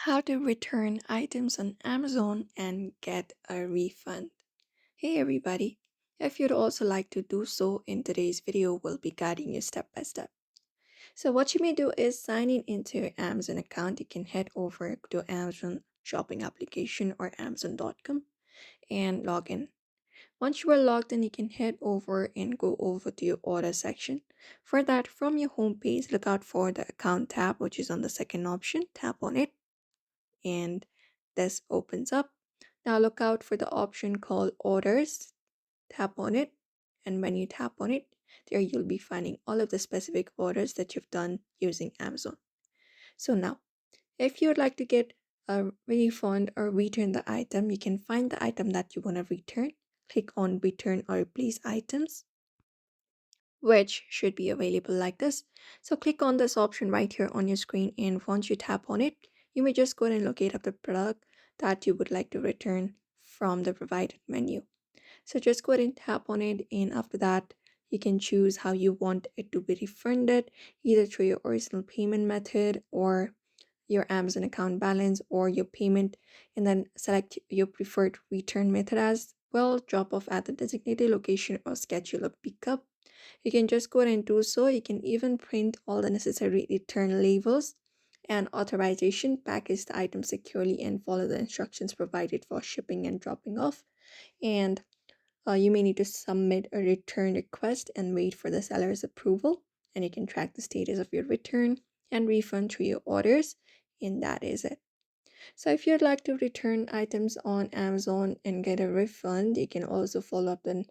How to return items on Amazon and get a refund. Hey everybody! If you'd also like to do so, in today's video, we'll be guiding you step by step. So, what you may do is sign in into your Amazon account. You can head over to Amazon shopping application or Amazon.com and log in. Once you are logged in, you can head over and go over to your order section. For that, from your home page, look out for the account tab, which is on the second option. Tap on it and this opens up. Now look out for the option called orders. Tap on it, and when you tap on it, there you'll be finding all of the specific orders that you've done using Amazon. So now, if you'd like to get a refund or return the item, you can find the item that you want to return. Click on return or replace items, which should be available like this. So click on this option right here on your screen, and once you tap on it, you may just go ahead and locate up the product that you would like to return from the provided menu. So just go ahead and tap on it, and after that, you can choose how you want it to be refunded, either through your original payment method or your Amazon account balance or your payment, and then select your preferred return method as well, drop off at the designated location or schedule a pickup. You can just go ahead and do so. You can even print all the necessary return labels and authorization, package the item securely, and follow the instructions provided for shipping and dropping off. And you may need to submit a return request and wait for the seller's approval. And you can track the status of your return and refund through your orders. And that is it. So if you'd like to return items on Amazon and get a refund, you can also follow up the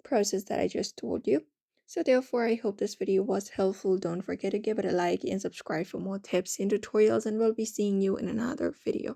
process that I just told you. So therefore, I hope this video was helpful. Don't forget to give it a like and subscribe for more tips and tutorials, and we'll be seeing you in another video.